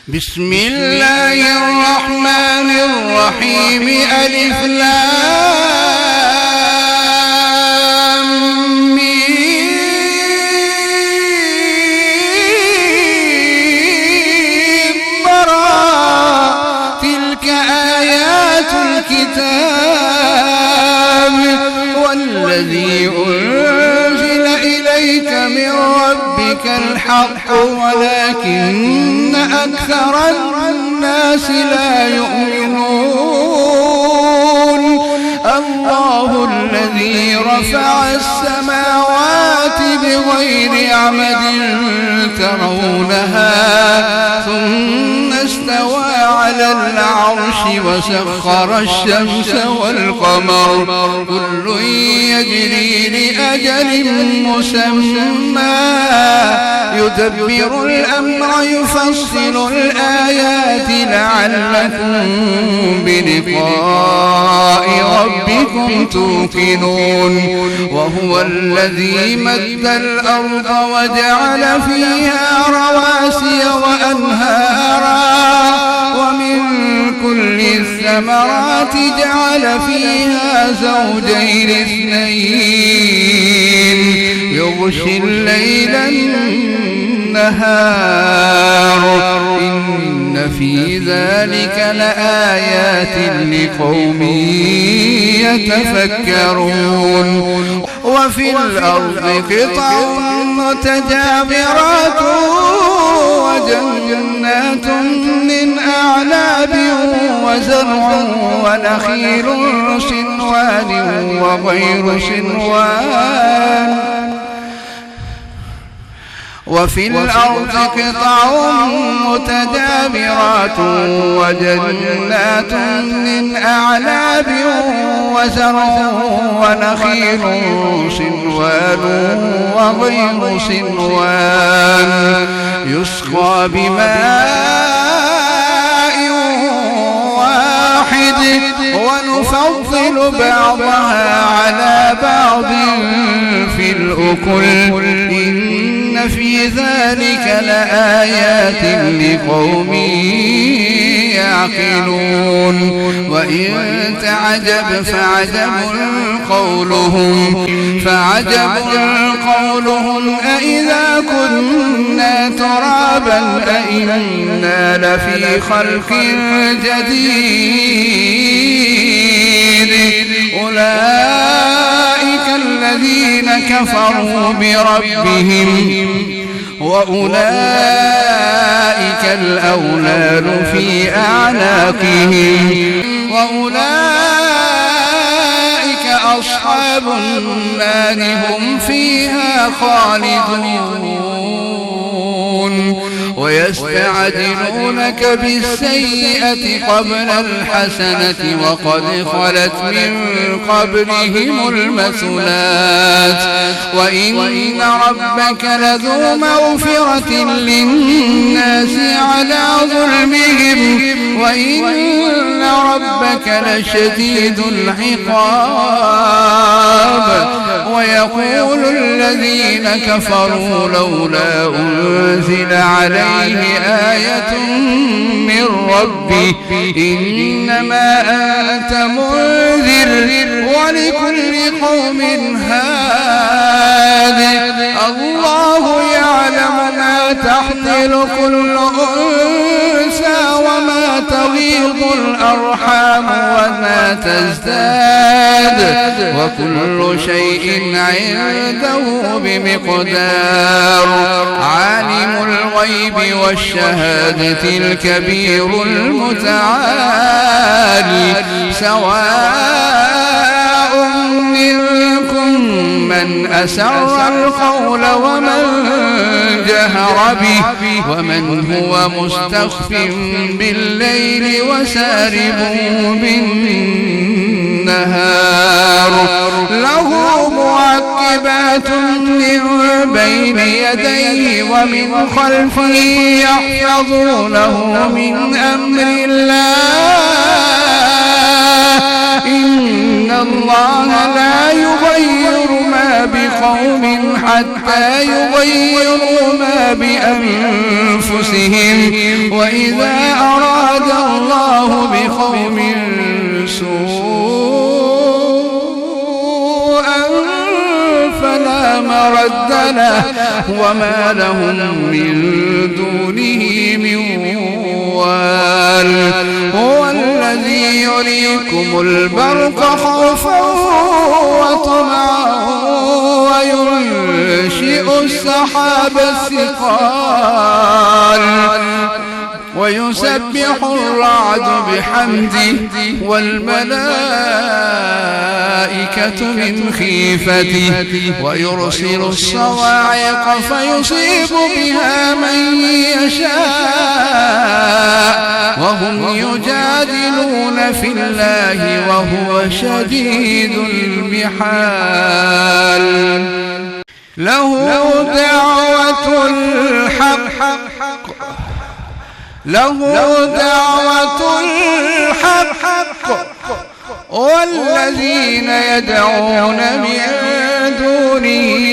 بسم الله الرحمن الرحيم. ألف لام ميم براء تلك آيات الكتاب والذي أنزل إليك من ربك الحق ولكن أكثر الناس لا يؤمنون. الله الذي رفع السماوات بغير عمد ترونها ثم استوى على العرش وسخر الشمس والقمر كل يجري لأجل مسمى يدبر الأمر يفصل الآيات لعلكم بلقاء ربكم توقنون. وهو الذي مد الأرض وجعل فيها رواسي وأنهارا ومن كل الثمرات جعل فيها زوجين اثنين يغشي الليل النهار إن في ذلك لآيات لقوم يتفكرون. وفي الأرض قطع متجاورات وجنات من أعناب وزرع ونخيل صنوان وغير صنوان. وفي الأرض قطع متجاورات وجنات من أعناب وزرع ونخيل صنوان وغير صنوان يسقى بماء واحد ونفضل بعضها على بعض في الأكل إن في ذلك لآيات لقوم يعقلون. وإن تعجب فعجب قولهم أإذا كنا ترابا أإنا لفي خلق جديد أولئك الذين كفروا بربهم وأولئك الأغلال في أعناقهم وأولئك أصحاب النار هم فيها خالدون. ويستعجلونك بالسيئة قبل الحسنة وقد خلت من قبلهم المثلات وإن ربك لذو مغفرة للناس على ظلمهم وإن ربك لشديد العقاب. ويقول الذين كفروا لولا أنزل عليه آية من ربه إنما أنت منذر ولكل قوم هاد. الله يعلم ما تحمل كل أنثى وما تغيض الأرحام وما تزداد وكل شيء عنده بمقدار. عالم الغيب والشهادة الكبير المتعالي سواء منكم من أسر القول ومن جهر به ومن هو مستخف بالليل وسارب بالنهار. له معقبات من بين يديه ومن خلفه يحفظونه من أمر الله إن الله لا يغير ما بقوم حتى يغيروا ما بأنفسهم وإذا أراد الله بقوم سوءا فلا مرد له وما لهم من دونه من وال هو الذي يريكم البرق خوفا وطمعا وينشئ السحاب الثقال ويسبح الرعد بحمده والملائكة من خيفته ويرسل الصواعق فيصيب بها من يشاء وهم يجادلون في الله وهو شديد المحال له دعوة الحق والذين يدعون من دونه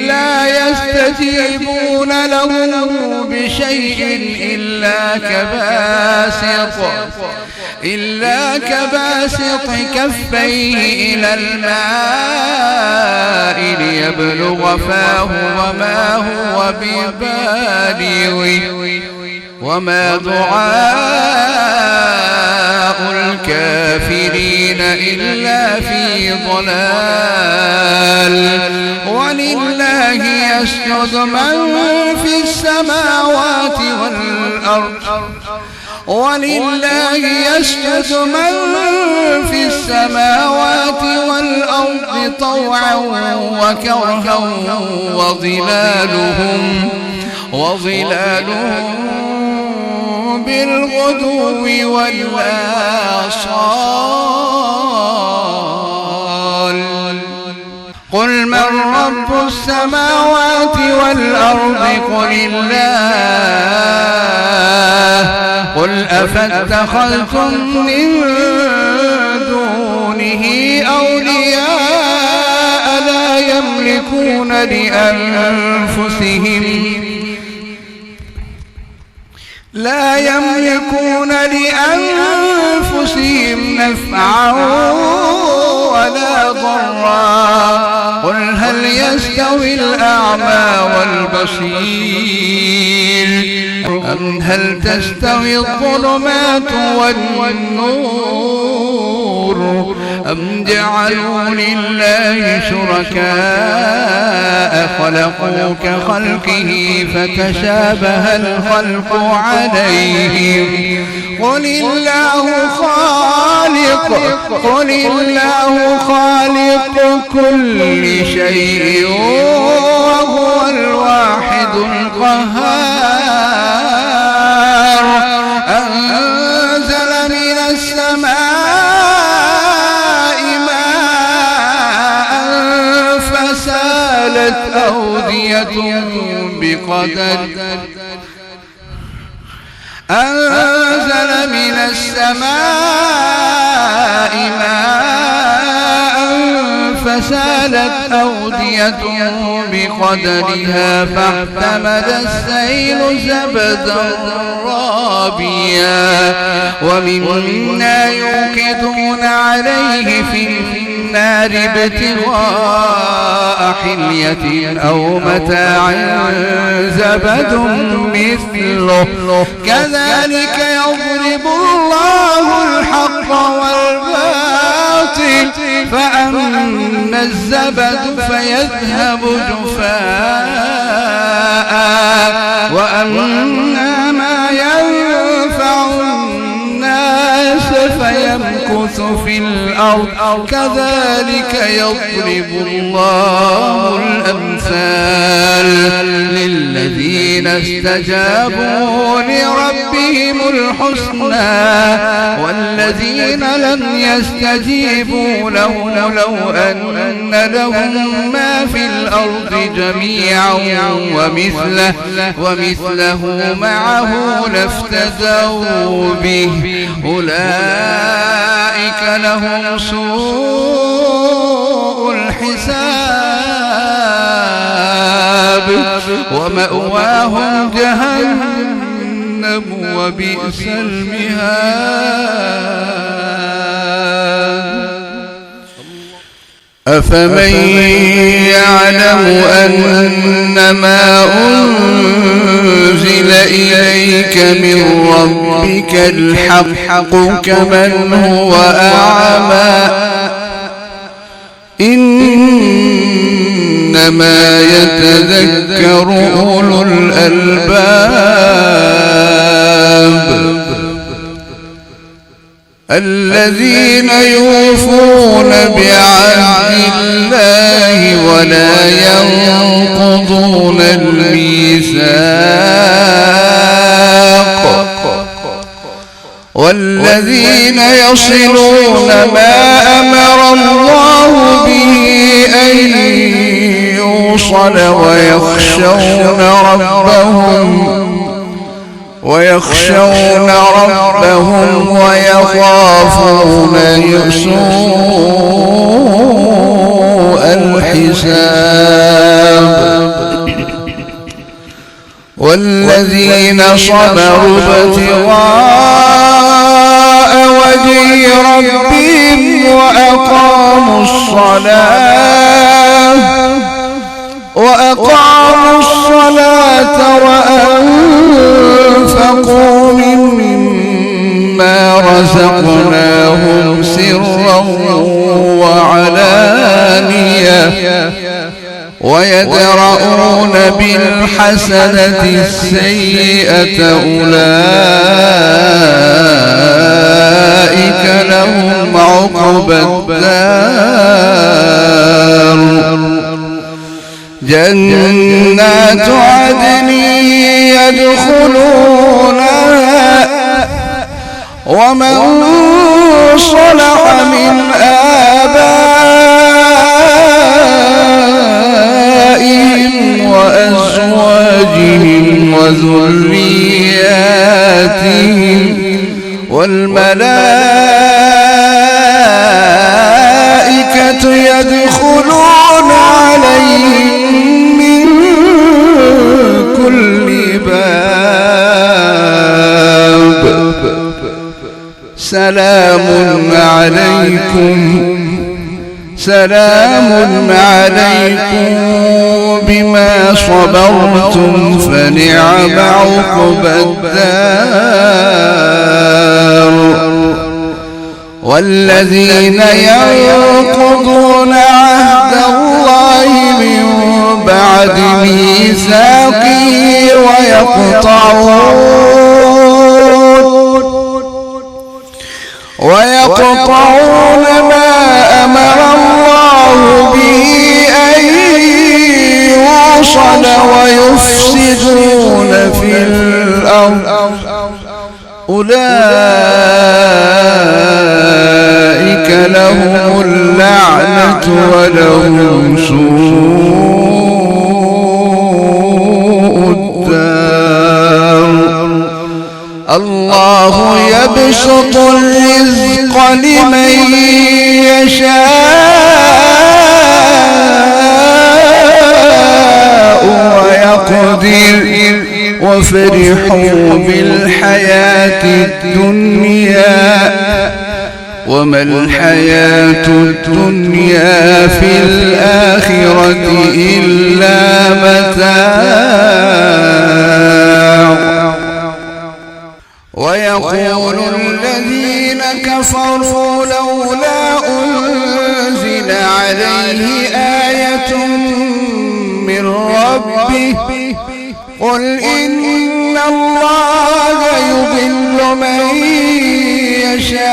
لا يستجيبون له بشيء إلا كباسط كفيه إلى الماء ليبلغ فاه وما هو ببالغ وما دعاء الكافرين إلا في ضلال ولله يسجد من في السماوات والأرض طوعا وكرها وظلالهم بالغدو والآصال قل من رب السماوات والأرض قل الله قل أفاتخذتم من دونه أولياء لا يملكون لأنفسهم نفعا ولا ضرا قل هل يستوي الأعمى والبصير أم هل تستوي الظلمات والنور أم جعلوا لله شركاء خلقوا كخلقه فتشابه الخلق عليهم قل الله خالق كل شيء وهو الواحد القهار أنزل من السماء ماء فسالت أودية بقدرها فاحتمل السيل زبدا رابيا ومما يوقدون عليه في النار ابتغاء حلية أو متاع زبد مثله كذلك يضرب الله الحق والباطل فأما الزبد فيذهب جفاء وأما ما ينفع الناس فيمكث في الأرض كذلك يضرب الله الأمثال للذين استجابوا لربهم الحسنى والذين لم يستجيبوا له لو أن لهم ما في الأرض جميعا ومثله معه لافتدوا به أولئك أولئك لهم سوء الحساب ومأواهم جهنم وبئس المهاد أفمن يعلم أنما أنزل إليك من ربك الحق كمن هو أعمى إنما يتذكر أولو الألباب الذين يوفون بعهد الله ولا ينقضون الميثاق والذين يصلون ما أمر الله به أن يوصل ويخشون ربهم ويخافون سوء الحساب والذين صبروا ابتغاء وجه ربهم وأقاموا الصلاة وأنفقوا مما رزقناهم سرا وعلانية ويدرؤون بالحسنة السيئة أولئك لهم عقبى الدار جنات عدن يدخلونها ومن صلح من آبائهم وأزواجهم وذرياتهم والملائكة يدخلون عليهم من كل باب سلام عليكم بما صبرتم فنعم عقبى الدار والذين ينقضون عهد الله من بعد ميثاقه ويقطعون ما أمر الله به أن يوصل ويفسدون في الأرض أولئك لهم اللعنة ولهم سوء الدار الله يبسط الرزق لمن يشاء ويقدر وفرحوا بالحياة الدنيا وما الحياة الدنيا في الآخرة إلا متاع ويقول الذين كفروا لولا أنزل عليه آية من ربه قل إن الله يضل من يشاء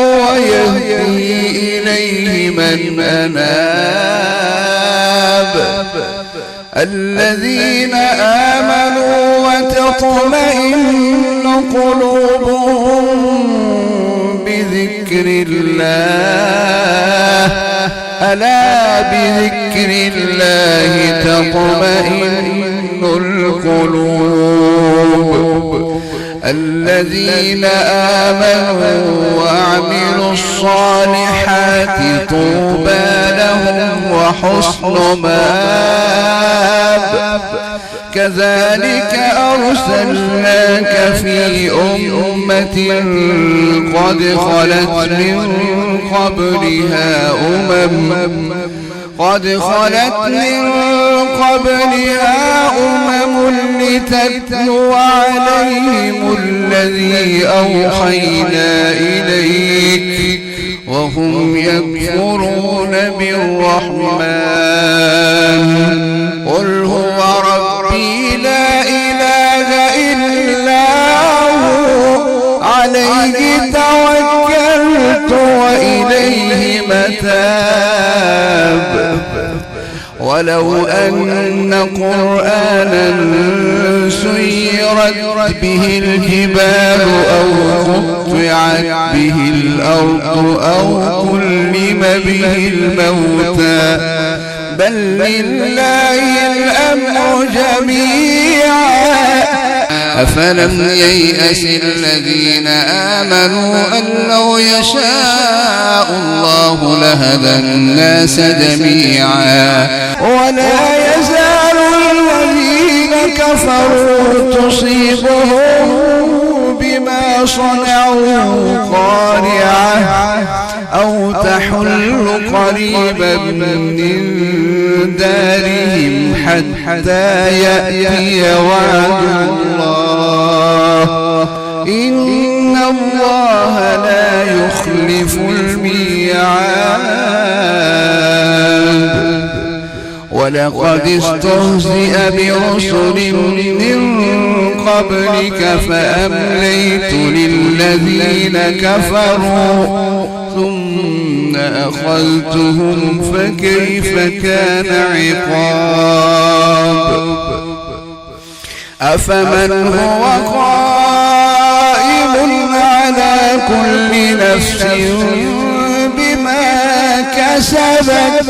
ويهدي إليه من أناب الذين آمنوا وتطمئن قلوبهم بذكر الله ألا بذكر الله تطمئن القلوب الذين آمنوا وعملوا الصالحات طوبى لهم وحسن مآب كذلك أرسلناك في أمة قد خلت من قبلها أمم لتتلو عليهم الذي أوحينا إليك وهم يكفرون بالرحمن قل هو ربي لا إله إلا هو عليه توكلت وإليه متاب ولو أن قرآنا سيرت به الجبال أو قطعت به الأرض أو كلم به الموتى بل لله الأمر جميعا أفلم ييأس الذين آمنوا أن لو يشاء الله لهدى الناس جميعا ولا يزال الذين كفروا تصيبهم بما صنعوا قارعة أو تحل قريبا من دارهم حتى يأتي وعد الله إن الله لا يخلف الميعاد ولقد استهزئ برسل من قبلك فأمليت للذين كفروا ثم أخذتهم فكيف كان عقاب أفمن هو قائم على كل نفس بما كسبت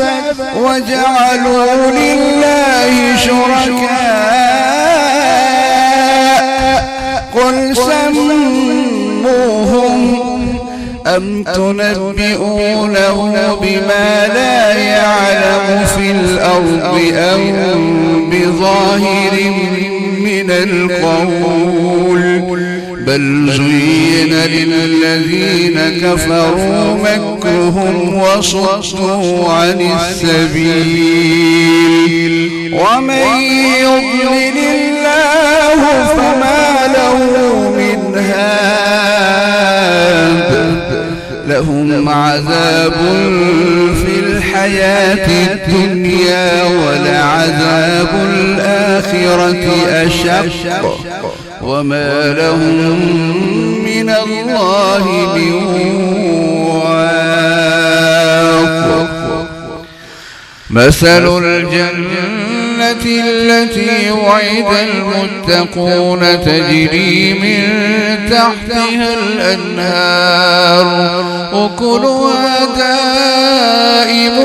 وجعلوا لله شركاء قل سموهم أم تنبئونه بما لا يعلم في الأرض أم بظاهر من القول بل زين للذين كفروا مكرهم وصدوا عن السبيل ومن يضلل الله فما له من هاد لهم عذاب في الحياة الدنيا ولعذاب الآخرة أشق وما لهم من الله من واق مثل الجنة التي وعد المتقون تجري من تحتها الأنهار أكلها دائم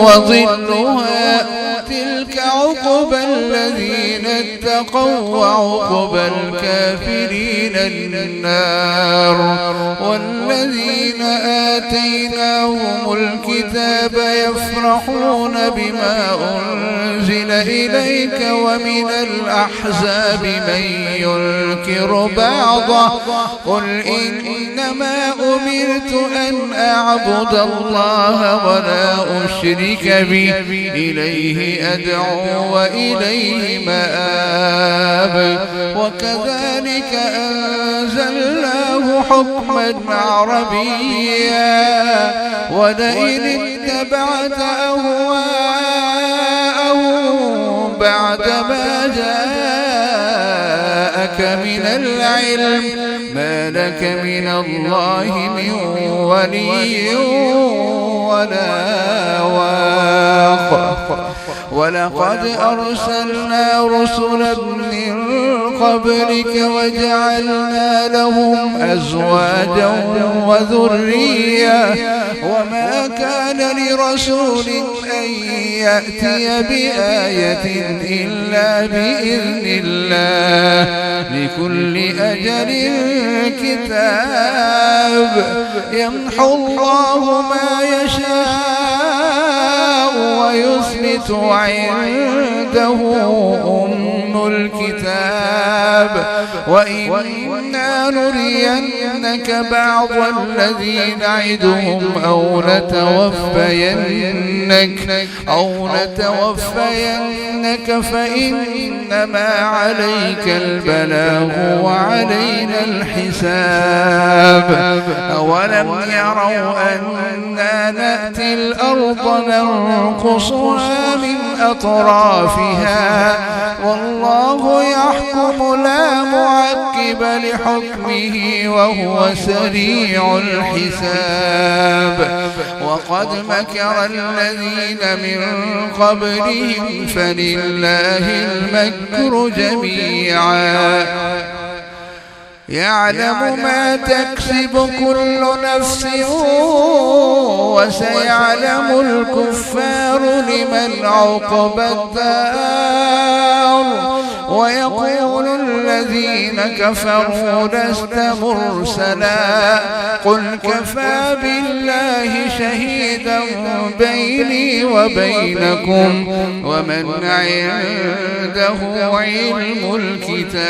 وظلها تلك عقبى الذين اتقوا وعقبى الكافرين النار والذين آتيناهم الكتاب يفرحون بما أنزل إليك ومن الأحزاب من ينكر بعضه قل إنما أمرت أن أعبد الله ولا أشرك به إليه أدعو وإليه مآب وكذلك أنزلناه حكما عربيا ولئن اتبعت أهواءهم بعدما جاءك من العلم ما لك من الله من ولي ولا واق ولقد أرسلنا رسلا من قبلك وجعلنا لهم أزواجا وما كان لرسول أن يأتي بآية إلا بإذن الله لكل أجل كتاب يمحو الله ما يشاء ويثبت عنده أم الكتاب وإنا نرينك بعض الذي نعدهم أو نتوفينك فإنما عليك البلاغ وعلينا الحساب أولم يروا أنا نأتي الأرض ننقصها من أطرافها والله يحكم لا معقب لحكمه وهو سريع الحساب وقد مكر الذين من قبلهم فلله المكر جميعا يعلم ما تكسب كل نفس وسيعلم الكفار لمن عقبى الدار ويقول الذين كفروا لست مرسلا قل كفى بالله شهيدا بيني وبينكم ومن عنده علم الكتاب